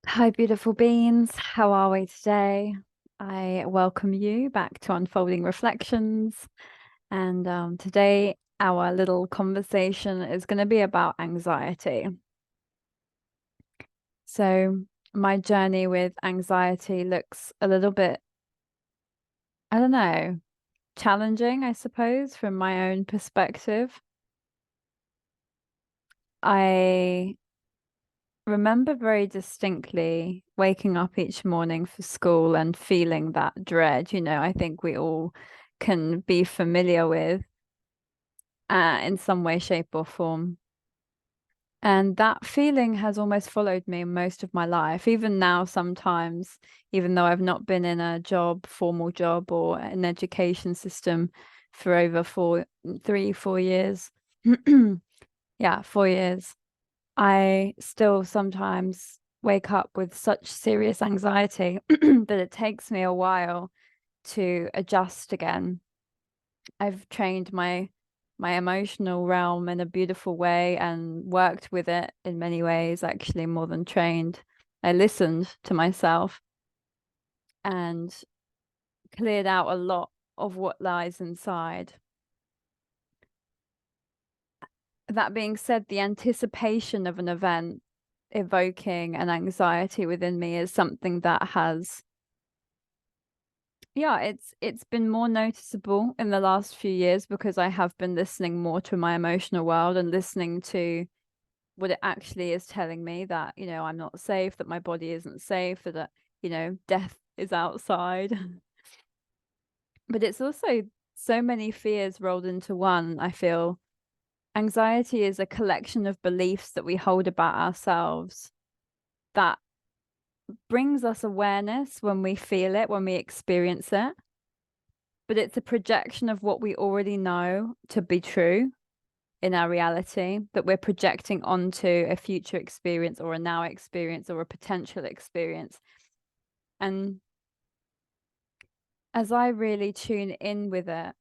Hi, beautiful beings. How are we today? I welcome you back to Unfolding Reflections. And today, our little conversation is going to be about anxiety. So, my journey with anxiety looks a little bit, I don't know, challenging, I suppose, from my own perspective. I remember very distinctly waking up each morning for school and feeling that dread. I think we all can be familiar with in some way, shape, or form. And that feeling has almost followed me most of my life, even now, sometimes, even though I've not been in a formal job or an education system for over 4 years. Yeah, 4 years. I still sometimes wake up with such serious anxiety that it takes me a while to adjust again. I've trained my emotional realm in a beautiful way and worked with it in many ways, actually more than trained. I listened to myself and cleared out a lot of what lies inside. That being said, the anticipation of an event evoking an anxiety within me is something that has, yeah, it's been more noticeable in the last few years because I have been listening more to my emotional world and listening to what it actually is telling me, that I'm not safe, that my body isn't safe, that death is outside. But it's also so many fears rolled into one. I feel anxiety is a collection of beliefs that we hold about ourselves that brings us awareness when we feel it, when we experience it. But it's a projection of what we already know to be true in our reality that we're projecting onto a future experience or a now experience or a potential experience. And as I really tune in with it,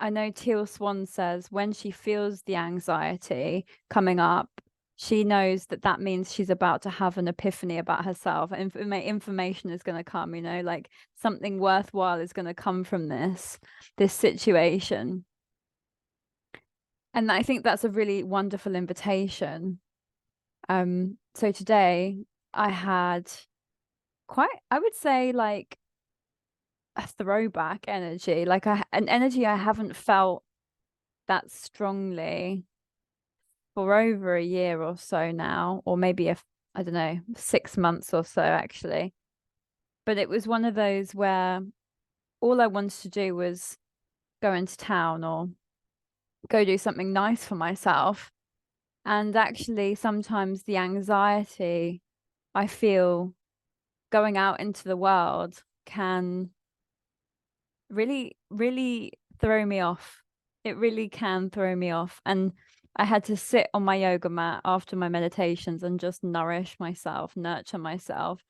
I know Teal Swan says when she feels the anxiety coming up, she knows that that means she's about to have an epiphany about herself. Information is going to come, like something worthwhile is going to come from this situation. And I think that's a really wonderful invitation. So today I had quite, I would say, like a throwback energy, like an energy I haven't felt that strongly for over a year or so now, or maybe I don't know, 6 months or so actually. But it was one of those where all I wanted to do was go into town or go do something nice for myself. And actually, sometimes the anxiety I feel going out into the world can really, really throw me off. It really can throw me off. And I had to sit on my yoga mat after my meditations and just nourish myself, nurture myself,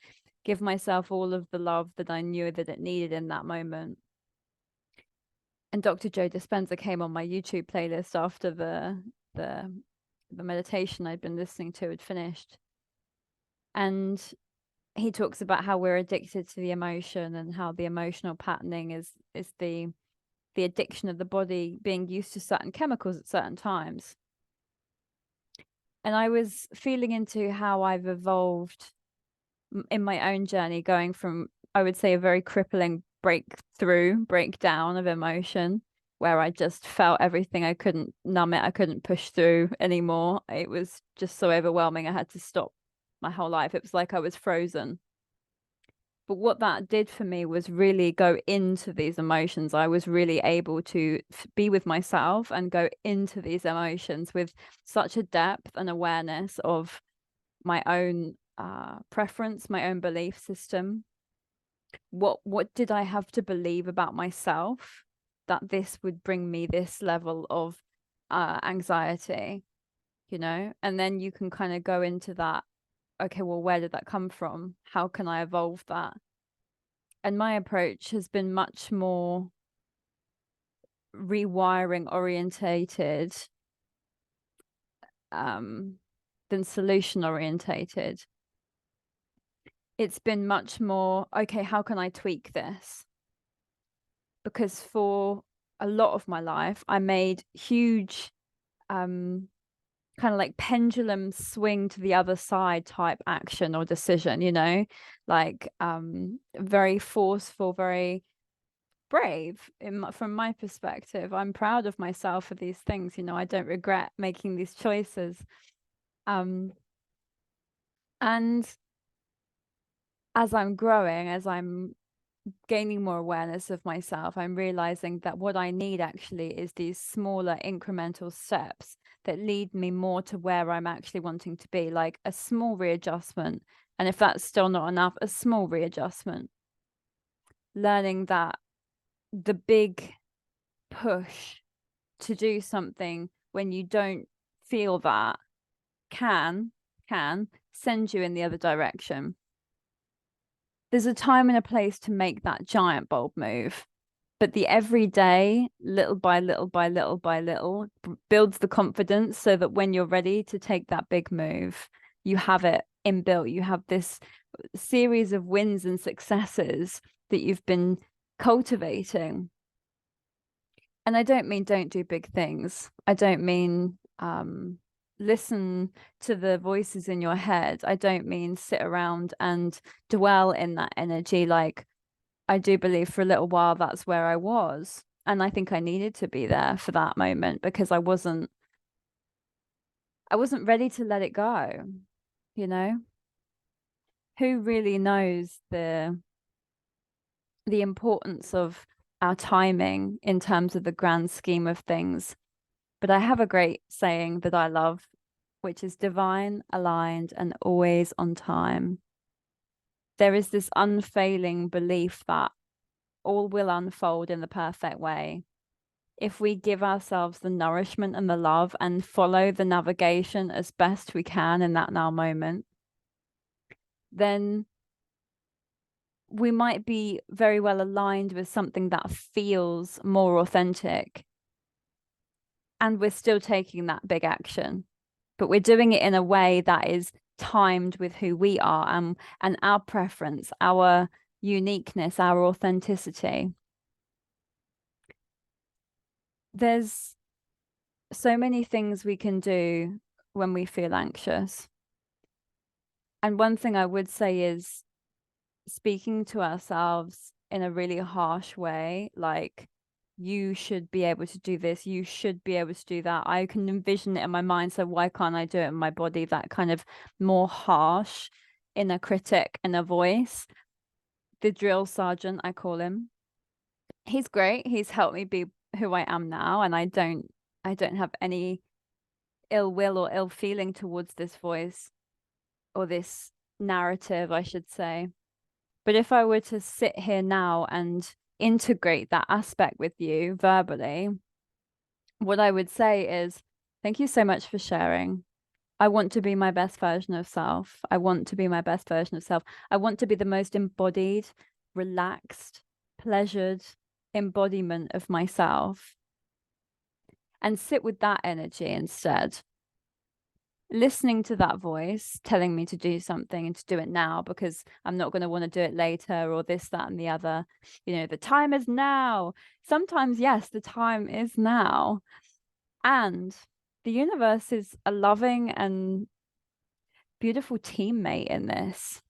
give myself all of the love that I knew that it needed in that moment. And Dr. Joe Dispenza came on my YouTube playlist after the the meditation I'd been listening to had finished. And he talks about how we're addicted to the emotion and how the emotional patterning is the addiction of the body being used to certain chemicals at certain times. And I was feeling into how I've evolved in my own journey, going from, I would say, a very crippling breakdown of emotion, where I just felt everything. I couldn't numb it. I couldn't push through anymore. It was just so overwhelming. I had to stop my whole life. It was like I was frozen. But what that did for me was really go into these emotions. I was really able to be with myself and go into these emotions with such a depth and awareness of my own preference, my own belief system. What did I have to believe about myself that this would bring me this level of anxiety, And then you can kind of go into that. Okay, well, where did that come from? How can I evolve that? And my approach has been much more rewiring orientated than solution orientated. it's been much more, okay, how can I tweak this? Because for a lot of my life, I made huge kind of like pendulum swing to the other side type action or decision, you know, like very forceful, very brave from my perspective. I'm proud of myself for these things, you know, I don't regret making these choices. And as I'm growing, as I'm gaining more awareness of myself, I'm realizing that what I need actually is these smaller incremental steps that lead me more to where I'm actually wanting to be, like a small readjustment. And if that's still not enough, a small readjustment. Learning that the big push to do something when you don't feel that can send you in the other direction. There's a time and a place to make that giant bold move, but the everyday, little by little by little by little, builds the confidence so that when you're ready to take that big move, you have it inbuilt. You have this series of wins and successes that you've been cultivating. And I don't mean don't do big things. I don't mean listen to the voices in your head. I don't mean sit around and dwell in that energy. Like, I do believe for a little while that's where I was. And I think I needed to be there for that moment because I wasn't ready to let it go, you know? Who really knows the importance of our timing in terms of the grand scheme of things? But I have a great saying that I love, which is divine, aligned, and always on time. There is this unfailing belief that all will unfold in the perfect way. If we give ourselves the nourishment and the love and follow the navigation as best we can in that now moment, then we might be very well aligned with something that feels more authentic. And we're still taking that big action, but we're doing it in a way that is timed with who we are and our preference, our uniqueness, our authenticity. There's so many things we can do when we feel anxious. And one thing I would say is speaking to ourselves in a really harsh way, like, you should be able to do this, you should be able to do that. I can envision it in my mind, so why can't I do it in my body? That kind of more harsh inner critic in a voice. The drill sergeant, I call him. He's great. He's helped me be who I am now, and I don't have any ill will or ill feeling towards this voice or this narrative, I should say. But if I were to sit here now and integrate that aspect with you verbally, what I would say is, thank you so much for sharing. I want to be my best version of self. I want to be my best version of self. I want to be the most embodied, relaxed, pleasured embodiment of myself. And sit with that energy instead. Listening to that voice telling me to do something and to do it now because I'm not going to want to do it later or this, that, and the other. You know, the time is now. Sometimes, yes, the time is now. And the universe is a loving and beautiful teammate in this,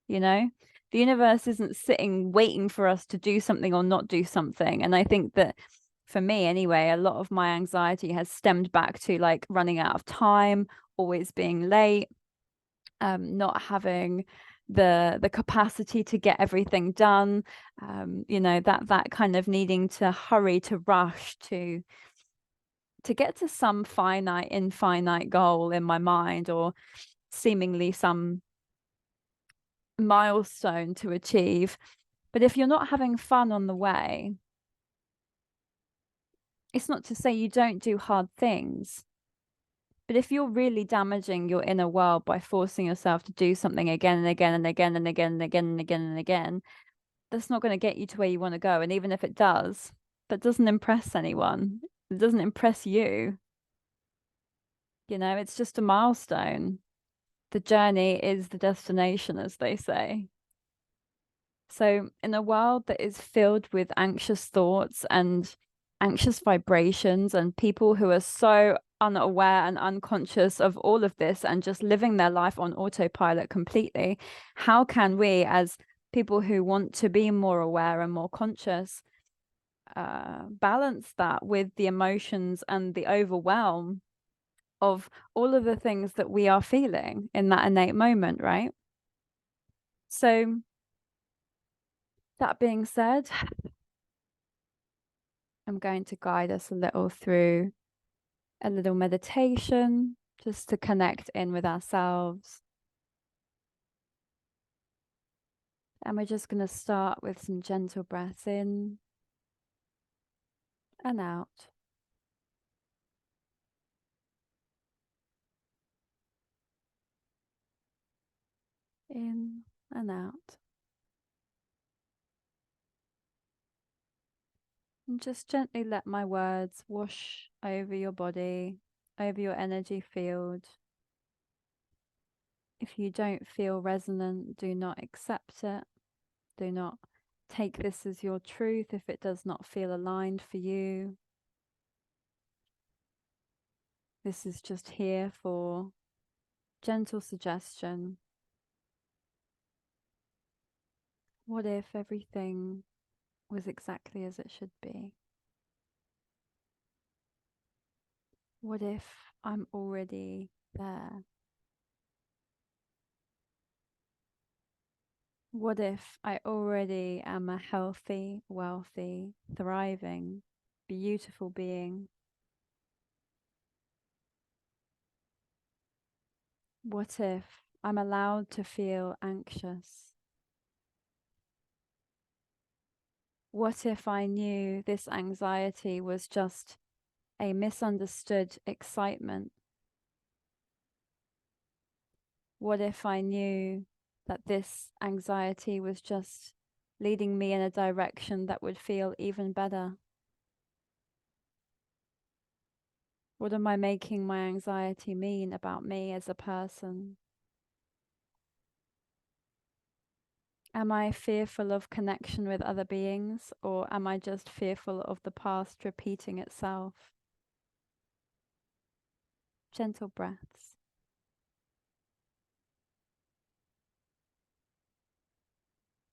you know? The universe isn't sitting waiting for us to do something or not do something. And I think that for me anyway, a lot of my anxiety has stemmed back to like running out of time, always being late, not having the capacity to get everything done, you know, that kind of needing to hurry, to rush, to get to some infinite goal in my mind, or seemingly some milestone to achieve. But if you're not having fun on the way, it's not to say you don't do hard things. But if you're really damaging your inner world by forcing yourself to do something again and again and again and again and again and again and again, that's not going to get you to where you want to go. And even if it does, that doesn't impress anyone. It doesn't impress you. You know, it's just a milestone. The journey is the destination, as they say. So, in a world that is filled with anxious thoughts and anxious vibrations, and people who are so unaware and unconscious of all of this and just living their life on autopilot completely, how can we, as people who want to be more aware and more conscious, balance that with the emotions and the overwhelm of all of the things that we are feeling in that innate moment, right? So, that being said, I'm going to guide us a little through a little meditation just to connect in with ourselves. And we're just going to start with some gentle breaths in and out. In and out. And just gently let my words wash over your body, over your energy field. If you don't feel resonant, do not accept it. Do not take this as your truth if it does not feel aligned for you. This is just here for gentle suggestion. What if everything was exactly as it should be? What if I'm already there? What if I already am a healthy, wealthy, thriving, beautiful being? What if I'm allowed to feel anxious? What if I knew this anxiety was just a misunderstood excitement? What if I knew that this anxiety was just leading me in a direction that would feel even better? What am I making my anxiety mean about me as a person? Am I fearful of connection with other beings, or am I just fearful of the past repeating itself? Gentle breaths.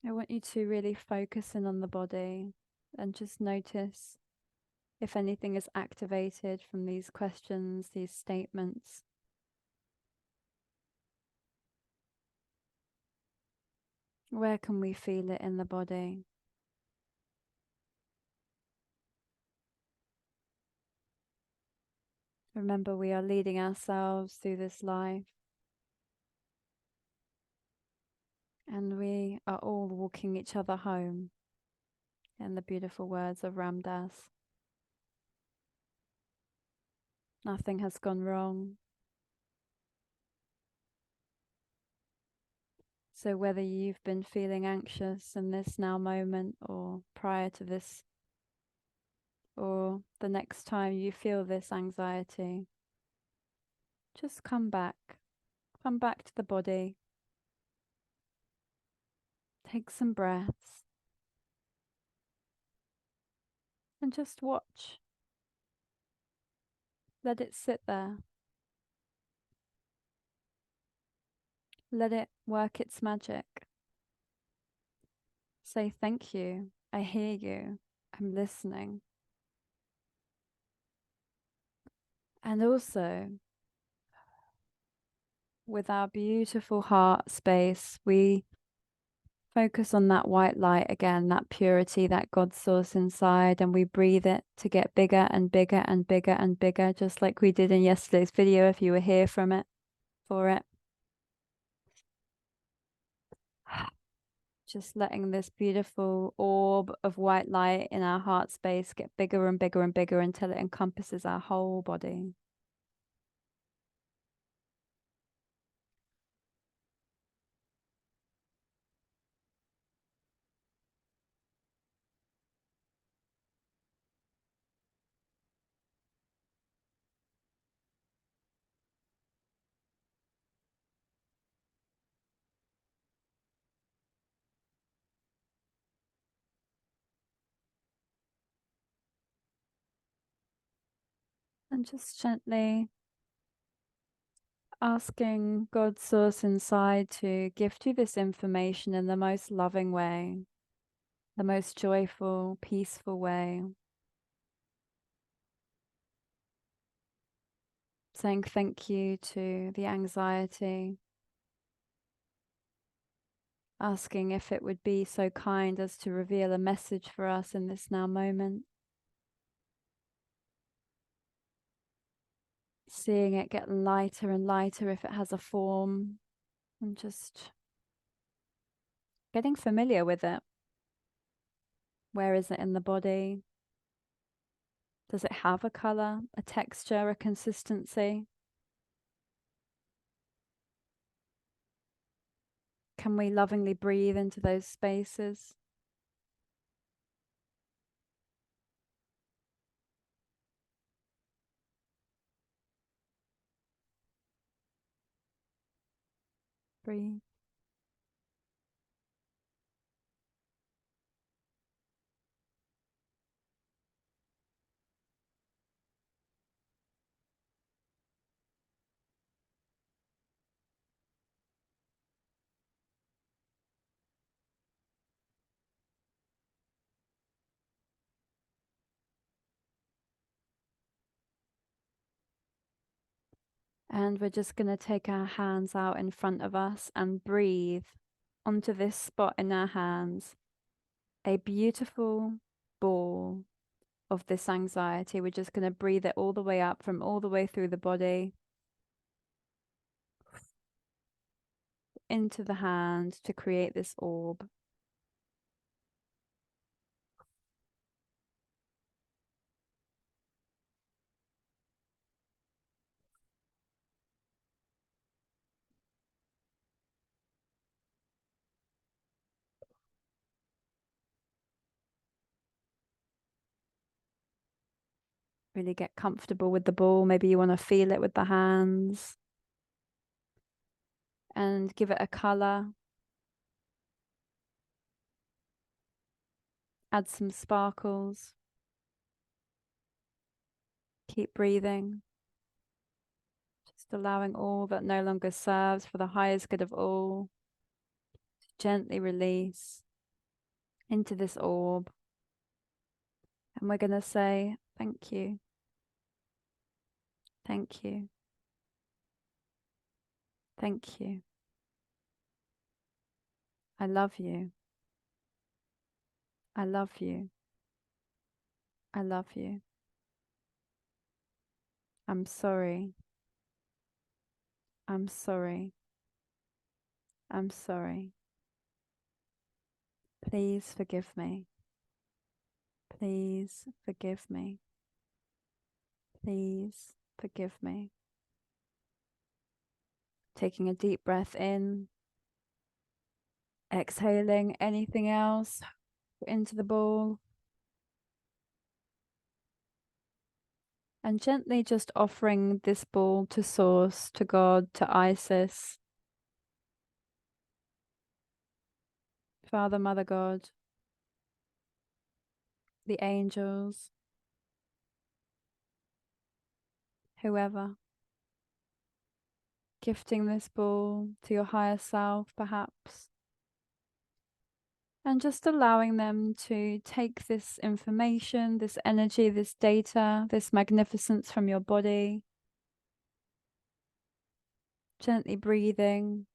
I want you to really focus in on the body and just notice if anything is activated from these questions, these statements. Where can we feel it in the body? Remember, we are leading ourselves through this life, and we are all walking each other home, in the beautiful words of Ram Dass. Nothing has gone wrong. So whether you've been feeling anxious in this now moment, or prior to this, or the next time you feel this anxiety, just come back to the body. Take some breaths and just watch. Let it sit there. Let it work its magic. Say thank you. I hear you. I'm listening. And also, with our beautiful heart space, we focus on that white light again, that purity, that God source inside, and we breathe it to get bigger and bigger and bigger and bigger, just like we did in yesterday's video if you were here for it. Just letting this beautiful orb of white light in our heart space get bigger and bigger and bigger until it encompasses our whole body. And just gently asking God's source inside to gift you this information in the most loving way, the most joyful, peaceful way. Saying thank you to the anxiety, asking if it would be so kind as to reveal a message for us in this now moment. Seeing it get lighter and lighter if it has a form, and just getting familiar with it. Where is it in the body? Does it have a color, a texture, a consistency? Can we lovingly breathe into those spaces? Breathe. And we're just going to take our hands out in front of us and breathe onto this spot in our hands. A beautiful ball of this anxiety. We're just going to breathe it all the way up from all the way through the body into the hand to create this orb. Really get comfortable with the ball. Maybe you want to feel it with the hands and give it a color. Add some sparkles. Keep breathing. Just allowing all that no longer serves for the highest good of all to gently release into this orb. And we're going to say, thank you. Thank you. Thank you. I love you. I love you. I love you. I'm sorry. I'm sorry. I'm sorry. Please forgive me. Please forgive me. Please forgive me. Taking a deep breath in. Exhaling anything else into the ball. And gently just offering this ball to Source, to God, to Isis, Father, Mother, God, the angels, whoever. Gifting this ball to your higher self, perhaps. And just allowing them to take this information, this energy, this data, this magnificence from your body. Gently breathing.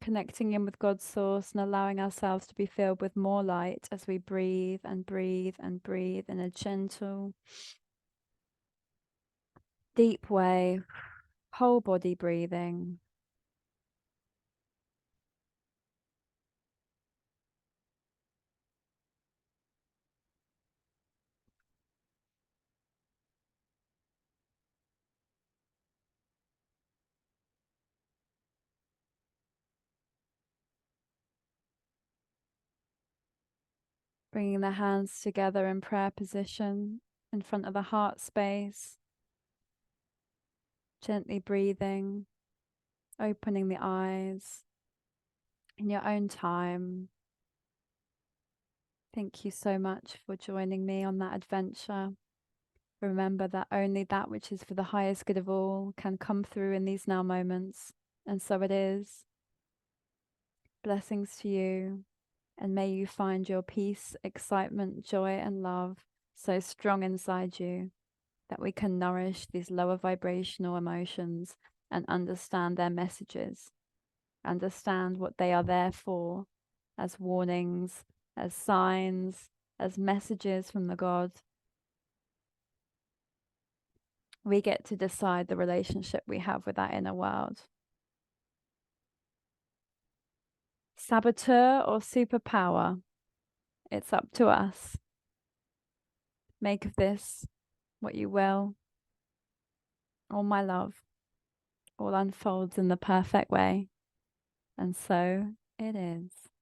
Connecting in with God's source and allowing ourselves to be filled with more light as we breathe and breathe and breathe in a gentle, deep way, whole body breathing. Bringing the hands together in prayer position in front of the heart space. Gently breathing, opening the eyes in your own time. Thank you so much for joining me on that adventure. Remember that only that which is for the highest good of all can come through in these now moments. And so it is. Blessings to you. And may you find your peace, excitement, joy, and love so strong inside you that we can nourish these lower vibrational emotions and understand their messages, understand what they are there for, as warnings, as signs, as messages from the God. We get to decide the relationship we have with that inner world. Saboteur or superpower, it's up to us. Make of this what you will. All my love, all unfolds in the perfect way. And so it is.